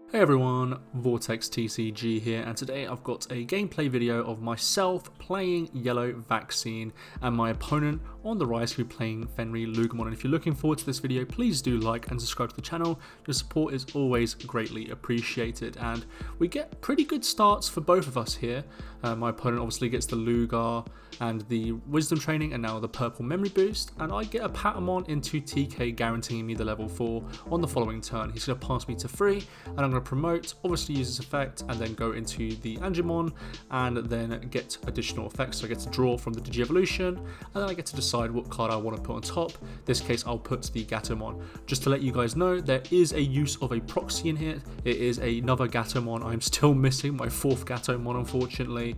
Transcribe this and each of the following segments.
Hey everyone, VortexTCG here, and today I've got a gameplay video of myself playing Yellow Vaccine and my opponent on the Rise who playing Fenriloogamon. And if you're looking forward to this video, please do like and subscribe to the channel. Your support is always greatly appreciated, and we get pretty good starts for both of us here. My opponent obviously gets the Lugar and the Wisdom Training and now the Purple Memory Boost, and I get a Patamon into TK guaranteeing me the level 4 on the following turn. He's going to pass me to 3 and I'm going to promote, obviously use this effect, and then go into the Digimon and then get additional effects. So I get to draw from the Digi-Evolution, and then I get to decide what card I want to put on top. In this case, I'll put the Gatomon. Just to let you guys know, there is a use of a proxy in here. It is another Gatomon. I'm still missing my 4th Gatomon, unfortunately,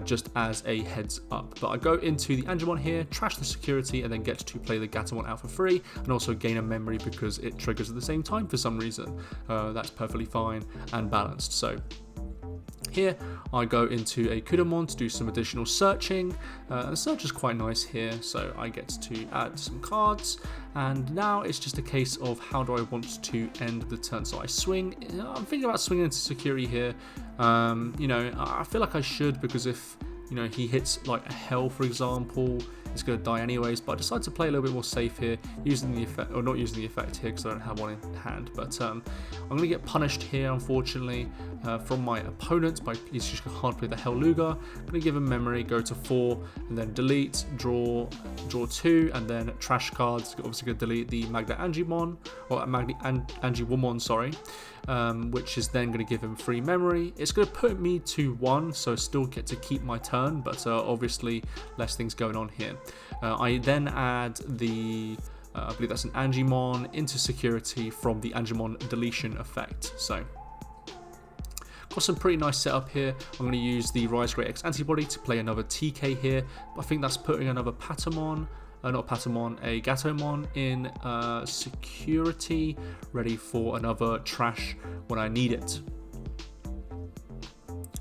just as a heads up. But I go into the Angemon here, trash the security, and then get to play the Gatomon out for free, and also gain a memory because it triggers at the same time for some reason. That's perfectly fine and balanced. So here I go into a Kudamon to do some additional searching. The search is quite nice here, so I get to add some cards, and now it's just a case of how do I want to end the turn. So I swing. I'm thinking about swinging into security here. I feel like I should, because if he hits like a Hell, for example, it's going to die anyways, but I decided to play a little bit more safe here, using the effect, or not using the effect here because I don't have one in hand, but I'm going to get punished here, unfortunately, from my opponent by he's just going to hard play the Hell Lugar. I'm going to give him memory, go to 4, and then delete, draw 2, and then trash cards. Obviously going to delete the Magna Angemon, or Magna Angiwomon, sorry, which is then going to give him free memory. It's going to put me to 1, so still get to keep my turn, but obviously less things going on here. I then add the, I believe that's an Angemon, into security from the Angemon deletion effect. So got some pretty nice setup here. I'm going to use the Rise Great X antibody to play another TK here, but I think that's putting another Patamon, not Patamon, a Gatomon in security, ready for another trash when I need it.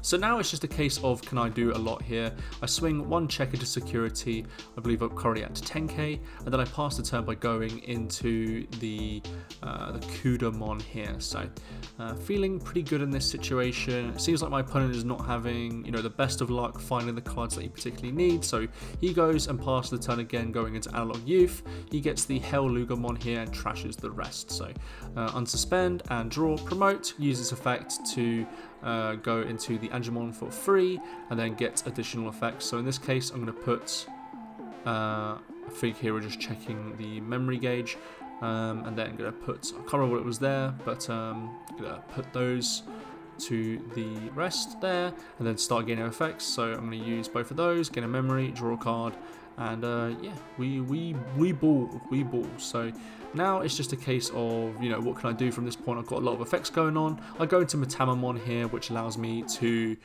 So now it's just a case of, can I do a lot here? I swing 1 check into security. I believe I'm currently at 10k, and then I pass the turn by going into the Kudamon here. So feeling pretty good in this situation. It seems like my opponent is not having the best of luck finding the cards that he particularly needs. So he goes and passes the turn again, going into Analog Youth. He gets the Hell Lugamon here and trashes the rest. So unsuspend and draw, promote, use this effect to go into the Angemon for free, and then get additional effects. So in this case, I'm going to put, I think here we're just checking the memory gauge, and then I'm going to put, I can't remember what it was there, but I'm going to put those to the rest there, and then start gaining effects. So I'm going to use both of those, gain a memory, draw a card, and yeah, we ball. So now it's just a case of, what can I do from this point? I've got a lot of effects going on. I go into Metamamon here, which allows me to,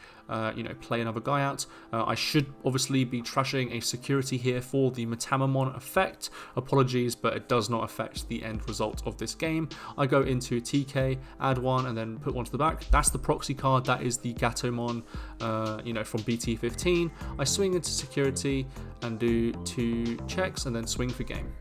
play another guy out. I should obviously be trashing a security here for the Metamamon effect. Apologies, but it does not affect the end result of this game. I go into TK, add 1, and then put 1 to the back. That's the proxy card. That is the Gatomon, from BT15. I swing into security and do 2 checks, and then swing for game.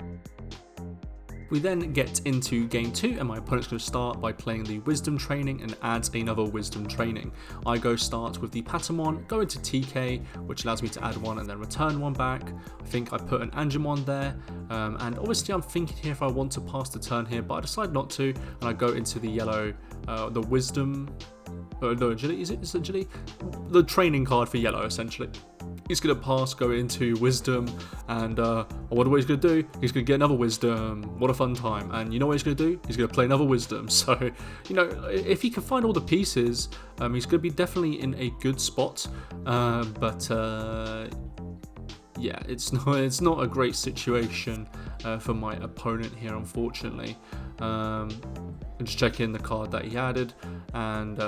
We then get into game 2, and my opponent's going to start by playing the Wisdom Training and adds another Wisdom Training. I go start with the Patamon, go into TK, which allows me to add 1 and then return 1 back. I think I put an Angemon there, and obviously I'm thinking here if I want to pass the turn here, but I decide not to, and I go into the yellow, the Wisdom, no, Agility, is it Agility? The training card for yellow, essentially. He's going to pass, go into Wisdom, and I wonder what he's going to do. He's going to get another Wisdom. What a fun time. And you know what he's going to do? He's going to play another Wisdom. So, if he can find all the pieces, he's going to be definitely in a good spot. Yeah, it's not a great situation for my opponent here, unfortunately. And just check in the card that he added, and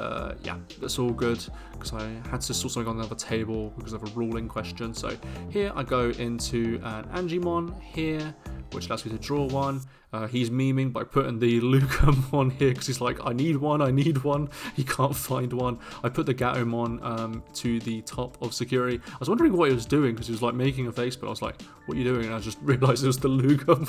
yeah, that's all good, because I had to sort something on another table because of a ruling question. So here I go into an Angemon here, which allows me to draw 1. He's memeing by putting the Lugamon here because he's like, I need one. He can't find one. I put the Gatomon to the top of security. I was wondering what he was doing because he was like making a face, but I was like, what are you doing? And I just realized it was the Lugamon,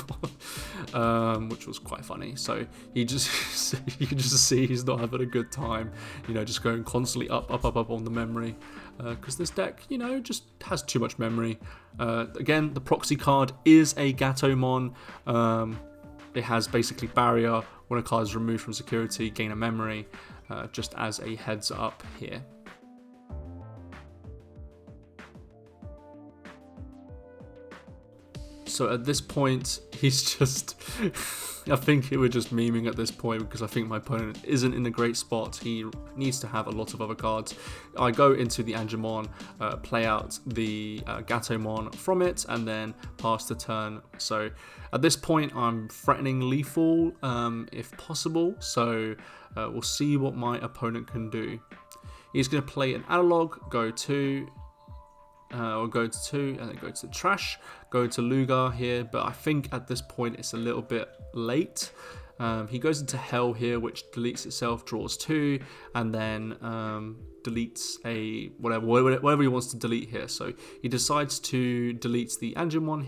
which was quite funny. So he just, you can just see he's not having a good time, you know, just going constantly up on the memory. Because this deck, you know, just has too much memory. Again, the proxy card is a Gatomon. It has basically barrier. When a card is removed from security, gain a memory, just as a heads up here. So at this point, he's just... I think we're just memeing at this point because I think my opponent isn't in a great spot. He needs to have a lot of other cards. I go into the Angemon, play out the Gatomon from it, and then pass the turn. So at this point, I'm threatening lethal if possible. So we'll see what my opponent can do. He's going to play an analog, go to... or go to 2 and then go to the trash, go to Lugar here, but I think at this point it's a little bit late. He goes into Hell here, which deletes itself, draws 2, and then deletes a whatever he wants to delete here. So he decides to delete the Angemon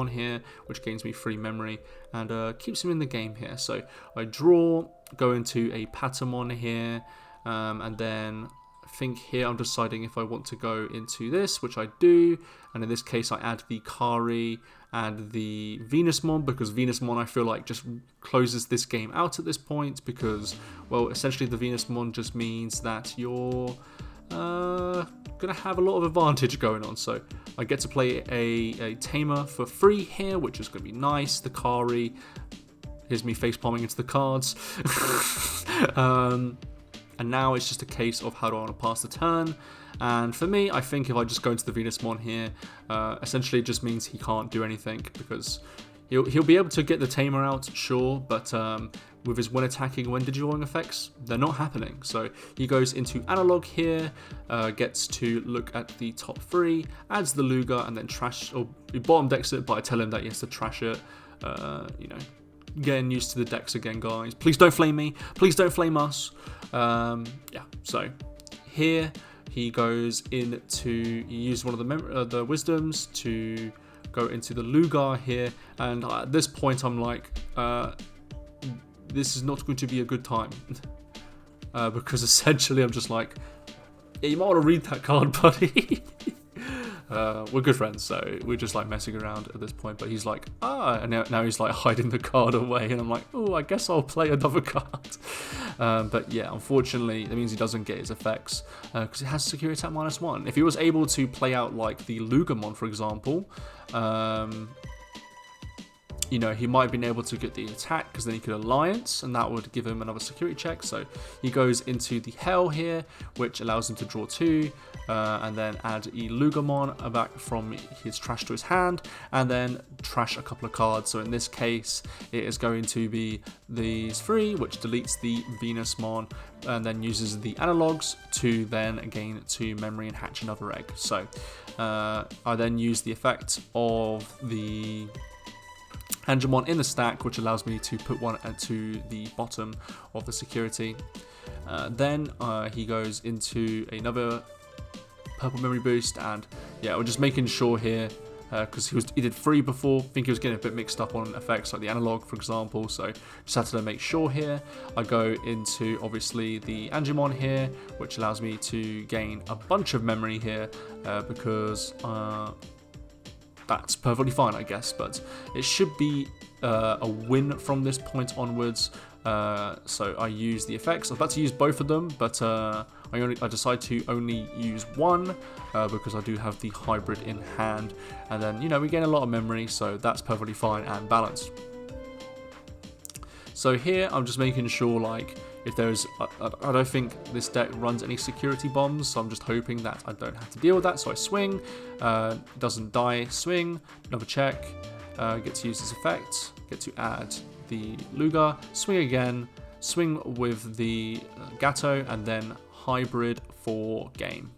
here, which gains me 3 memory and keeps him in the game here. So I draw, go into a Patamon here, and then I think here I'm deciding if I want to go into this, which I do, and in this case I add the Kari and the Venusmon, because Venusmon I feel like just closes this game out at this point, because, well, essentially the Venusmon just means that you're gonna have a lot of advantage going on. So I get to play a Tamer for free here, which is gonna be nice. The Kari, here's me face palming into the cards. And now it's just a case of how do I want to pass the turn. And for me, I think if I just go into the Venusmon here, essentially it just means he can't do anything, because he'll be able to get the Tamer out, sure, but with his when attacking, when Digimon effects, they're not happening. So he goes into Analog here, gets to look at the top 3, adds the Lugar, and then trash, or he bottom decks it, but I tell him that he has to trash it, you know. Getting used to the decks again, guys. Please don't flame me. Please don't flame us. Yeah, so here he goes into, he used one of the wisdoms to go into the Lugar here, and at this point I'm like, this is not going to be a good time. Because essentially I'm just like, yeah, you might want to read that card, buddy. We're good friends, so we're just like messing around at this point, but he's like, and now he's like hiding the card away, and I'm like, oh, I guess I'll play another card. But yeah, unfortunately, that means he doesn't get his effects, because it has security attack -1. If he was able to play out like the Lugamon, for example, you know, he might have been able to get the attack, because then he could alliance, and that would give him another security check. So he goes into the Hell here, which allows him to draw 2, and then add a Lugamon back from his trash to his hand, and then trash a couple of cards. So in this case, it is going to be these 3, which deletes the Venusmon, and then uses the analogs to then gain 2 memory and hatch another egg. So I then use the effect of the Angemon in the stack, which allows me to put one to the bottom of the security. Then he goes into another purple memory boost, and yeah, we're just making sure here, because he did 3 before. I think he was getting a bit mixed up on effects like the analog, for example, so just had to make sure here. I go into obviously the Angemon here, which allows me to gain a bunch of memory here, because that's perfectly fine, I guess, but it should be a win from this point onwards. So I use the effects. I was about to use both of them, but I decide to only use one, because I do have the hybrid in hand, and then, you know, we gain a lot of memory, so that's perfectly fine and balanced. So here I'm just making sure, like, if there's, I don't think this deck runs any security bombs, so I'm just hoping that I don't have to deal with that. So I swing, doesn't die, swing, another check, get to use this effect, get to add the Lugar, swing again, swing with the Gato, and then hybrid for game.